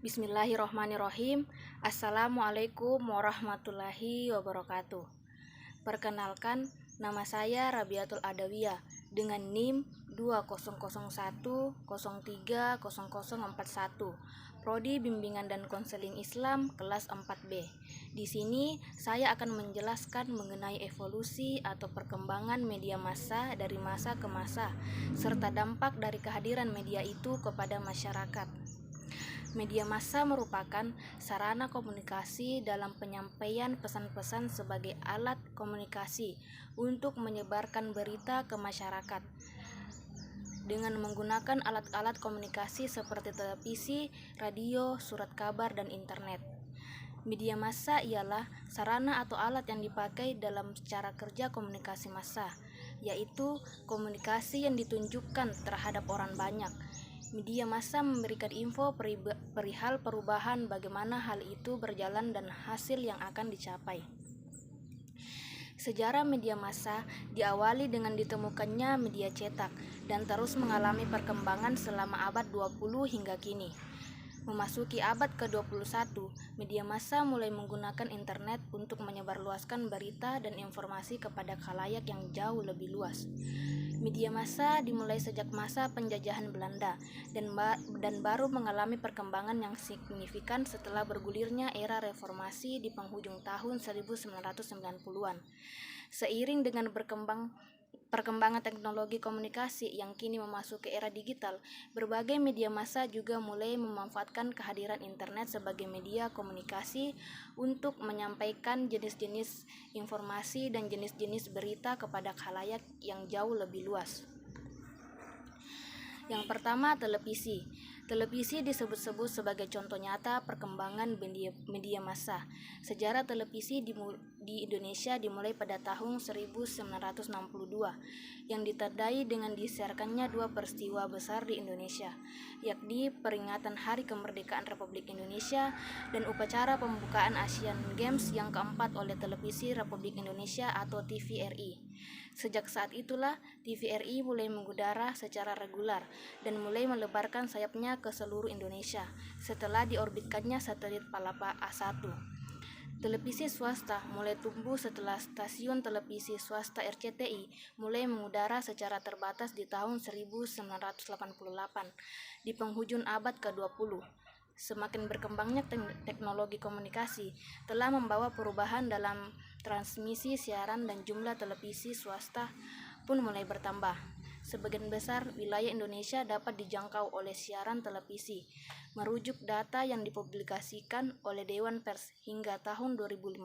Bismillahirrohmanirrohim. Assalamualaikum warahmatullahi wabarakatuh. Perkenalkan, nama saya Rabiatul Adawiyah dengan NIM 2001030041, Prodi Bimbingan dan Konseling Islam kelas 4B. Di sini saya akan menjelaskan mengenai evolusi atau perkembangan media massa dari masa ke masa serta dampak dari kehadiran media itu kepada masyarakat. Media massa merupakan sarana komunikasi dalam penyampaian pesan-pesan sebagai alat komunikasi untuk menyebarkan berita ke masyarakat dengan menggunakan alat-alat komunikasi seperti televisi, radio, surat kabar, dan internet. Media massa ialah sarana atau alat yang dipakai dalam cara kerja komunikasi massa, yaitu komunikasi yang ditunjukkan terhadap orang banyak. Media massa memberikan info perihal perubahan bagaimana hal itu berjalan dan hasil yang akan dicapai. Sejarah media massa diawali dengan ditemukannya media cetak dan terus mengalami perkembangan selama abad 20 hingga kini. Memasuki abad ke-21, media massa mulai menggunakan internet untuk menyebarluaskan berita dan informasi kepada khalayak yang jauh lebih luas. Media massa dimulai sejak masa penjajahan Belanda dan baru mengalami perkembangan yang signifikan setelah bergulirnya era reformasi di penghujung tahun 1990-an. Seiring dengan perkembangan teknologi komunikasi yang kini memasuki era digital, berbagai media massa juga mulai memanfaatkan kehadiran internet sebagai media komunikasi untuk menyampaikan jenis-jenis informasi dan jenis-jenis berita kepada khalayak yang jauh lebih luas. Yang pertama, televisi. Televisi disebut-sebut sebagai contoh nyata perkembangan media massa. Sejarah televisi di Indonesia dimulai pada tahun 1962 yang ditandai dengan disiarkannya dua peristiwa besar di Indonesia, yakni peringatan Hari Kemerdekaan Republik Indonesia dan upacara pembukaan Asian Games yang keempat oleh Televisi Republik Indonesia atau TVRI. Sejak saat itulah TVRI mulai mengudara secara reguler dan mulai melebarkan sayapnya ke seluruh Indonesia setelah diorbitkannya satelit Palapa A1. Televisi swasta mulai tumbuh setelah stasiun televisi swasta RCTI mulai mengudara secara terbatas di tahun 1988 di penghujung abad ke-20. Semakin berkembangnya teknologi komunikasi telah membawa perubahan dalam transmisi siaran dan jumlah televisi swasta pun mulai bertambah. Sebagian besar wilayah Indonesia dapat dijangkau oleh siaran televisi, merujuk data yang dipublikasikan oleh Dewan Pers hingga tahun 2015.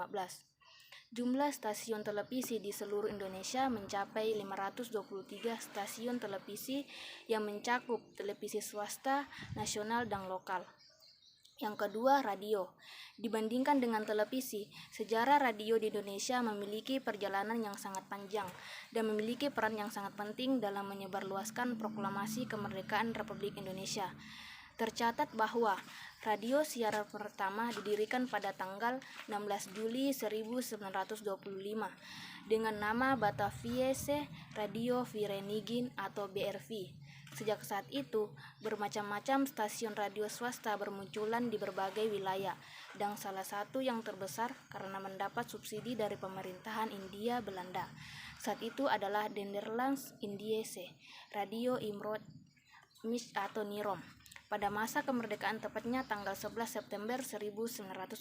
Jumlah stasiun televisi di seluruh Indonesia mencapai 523 stasiun televisi yang mencakup televisi swasta, nasional, dan lokal. Yang kedua, radio. Dibandingkan dengan televisi, sejarah radio di Indonesia memiliki perjalanan yang sangat panjang dan memiliki peran yang sangat penting dalam menyebarluaskan proklamasi kemerdekaan Republik Indonesia. Tercatat bahwa radio siaran pertama didirikan pada tanggal 16 Juli 1925 dengan nama Bataviase Radio Virenigin atau BRV. Sejak saat itu, bermacam-macam stasiun radio swasta bermunculan di berbagai wilayah, dan salah satu yang terbesar karena mendapat subsidi dari pemerintahan Hindia Belanda. Saat itu adalah Nederlands Indiese Radio Imrood Misch atau NIROM. Pada masa kemerdekaan tepatnya tanggal 11 September 1945,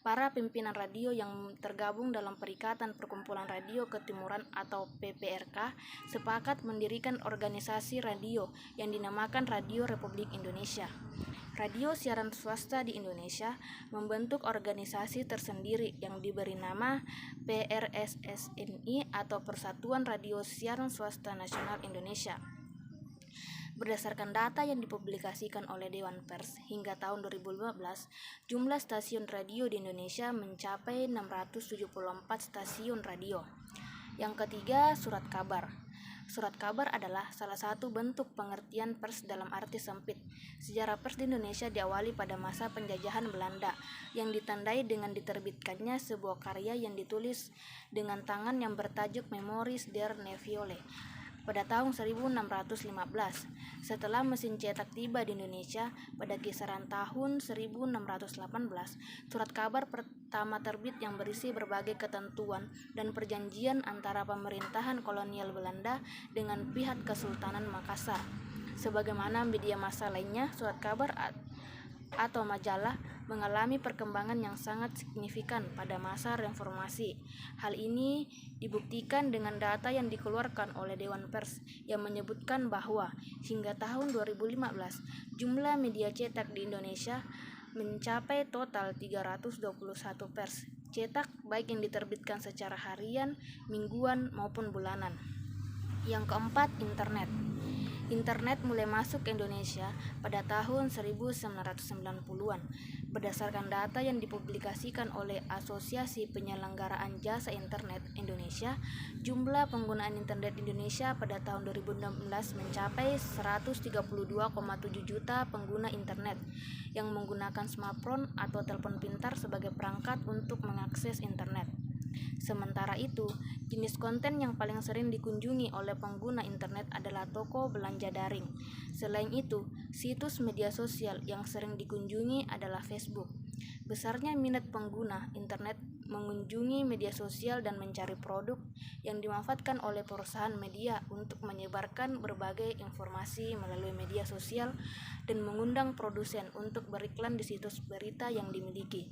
para pimpinan radio yang tergabung dalam Perikatan Perkumpulan Radio Ketimuran atau PPRK sepakat mendirikan organisasi radio yang dinamakan Radio Republik Indonesia. Radio siaran swasta di Indonesia membentuk organisasi tersendiri yang diberi nama PRSSNI atau Persatuan Radio Siaran Swasta Nasional Indonesia. Berdasarkan data yang dipublikasikan oleh Dewan Pers hingga tahun 2015, jumlah stasiun radio di Indonesia mencapai 674 stasiun radio. Yang ketiga, surat kabar. Surat kabar adalah salah satu bentuk pengertian pers dalam arti sempit. Sejarah pers di Indonesia diawali pada masa penjajahan Belanda yang ditandai dengan diterbitkannya sebuah karya yang ditulis dengan tangan yang bertajuk Memories der Neviolle. pada tahun 1615. Setelah mesin cetak tiba di Indonesia pada kisaran tahun 1618, surat kabar pertama terbit yang berisi berbagai ketentuan dan perjanjian antara pemerintahan kolonial Belanda dengan pihak Kesultanan Makassar. Sebagaimana media massa lainnya, surat kabar atau majalah mengalami perkembangan yang sangat signifikan pada masa reformasi. Hal ini dibuktikan dengan data yang dikeluarkan oleh Dewan Pers yang menyebutkan bahwa hingga tahun 2015 jumlah media cetak di Indonesia mencapai total 321 pers cetak baik yang diterbitkan secara harian, mingguan maupun bulanan. Yang keempat, internet. Internet mulai masuk ke Indonesia pada tahun 1990-an. Berdasarkan data yang dipublikasikan oleh Asosiasi Penyelenggaraan Jasa Internet Indonesia, jumlah penggunaan internet Indonesia pada tahun 2016 mencapai 132,7 juta pengguna internet yang menggunakan smartphone atau telepon pintar sebagai perangkat untuk mengakses internet. Sementara itu, jenis konten yang paling sering dikunjungi oleh pengguna internet adalah toko belanja daring. Selain itu, situs media sosial yang sering dikunjungi adalah Facebook. Besarnya minat pengguna internet mengunjungi media sosial dan mencari produk yang dimanfaatkan oleh perusahaan media untuk menyebarkan berbagai informasi melalui media sosial dan mengundang produsen untuk beriklan di situs berita yang dimiliki.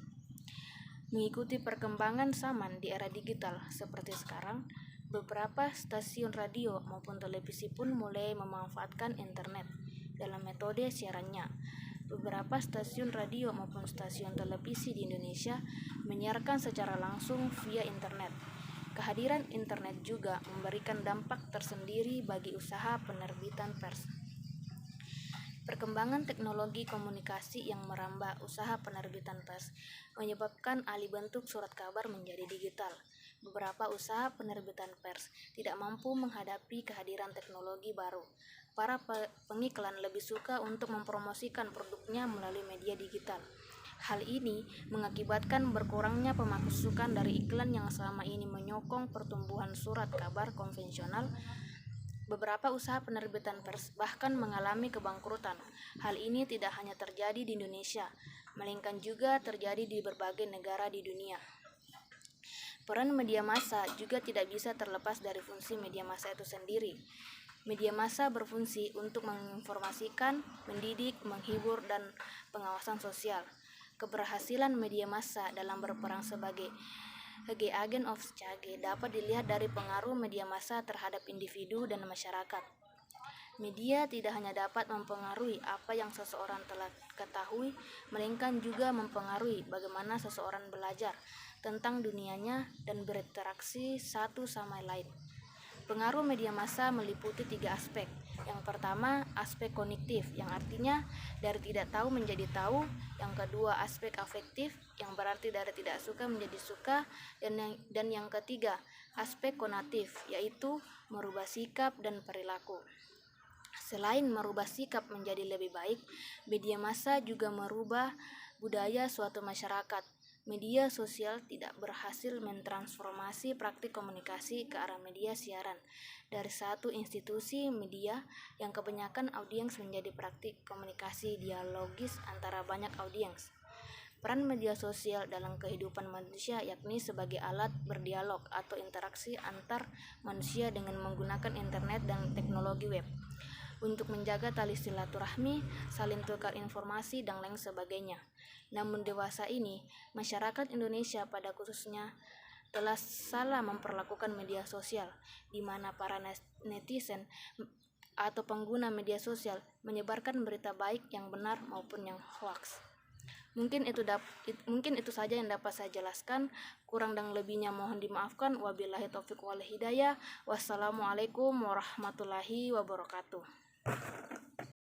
Mengikuti perkembangan zaman di era digital seperti sekarang, beberapa stasiun radio maupun televisi pun mulai memanfaatkan internet dalam metode siarannya. Beberapa stasiun radio maupun stasiun televisi di Indonesia menyiarkan secara langsung via internet. Kehadiran internet juga memberikan dampak tersendiri bagi usaha penerbitan pers. Perkembangan teknologi komunikasi yang merambah usaha penerbitan pers menyebabkan alih bentuk surat kabar menjadi digital. Beberapa usaha penerbitan pers tidak mampu menghadapi kehadiran teknologi baru. Para pengiklan lebih suka untuk mempromosikan produknya melalui media digital. Hal ini mengakibatkan berkurangnya pemasukan dari iklan yang selama ini menyokong pertumbuhan surat kabar konvensional. Beberapa usaha penerbitan pers bahkan mengalami kebangkrutan. Hal ini tidak hanya terjadi di Indonesia, melainkan juga terjadi di berbagai negara di dunia. Peran media massa juga tidak bisa terlepas dari fungsi media massa itu sendiri. Media massa berfungsi untuk menginformasikan, mendidik, menghibur, dan pengawasan sosial. Keberhasilan media massa dalam berperan sebagai agen of change dapat dilihat dari pengaruh media massa terhadap individu dan masyarakat. Media tidak hanya dapat mempengaruhi apa yang seseorang telah ketahui, melainkan juga mempengaruhi bagaimana seseorang belajar tentang dunianya dan berinteraksi satu sama lain. Pengaruh media massa meliputi 3 aspek. Yang pertama, aspek kognitif, yang artinya dari tidak tahu menjadi tahu. Yang kedua, aspek afektif, yang berarti dari tidak suka menjadi suka. Dan yang ketiga, aspek konatif, yaitu merubah sikap dan perilaku. Selain merubah sikap menjadi lebih baik, media massa juga merubah budaya suatu masyarakat. Media sosial tidak berhasil mentransformasi praktik komunikasi ke arah media siaran dari satu institusi media yang kebanyakan audiens menjadi praktik komunikasi dialogis antara banyak audiens. Peran media sosial dalam kehidupan manusia yakni sebagai alat berdialog atau interaksi antar manusia dengan menggunakan internet dan teknologi web untuk menjaga tali silaturahmi, saling tukar informasi, dan lain sebagainya. Namun dewasa ini, masyarakat Indonesia pada khususnya telah salah memperlakukan media sosial, di mana para netizen atau pengguna media sosial menyebarkan berita baik yang benar maupun yang hoax. Mungkin itu saja yang dapat saya jelaskan. Kurang dan lebihnya mohon dimaafkan. Wabillahi taufiq wal hidayah. Wassalamualaikum warahmatullahi wabarakatuh.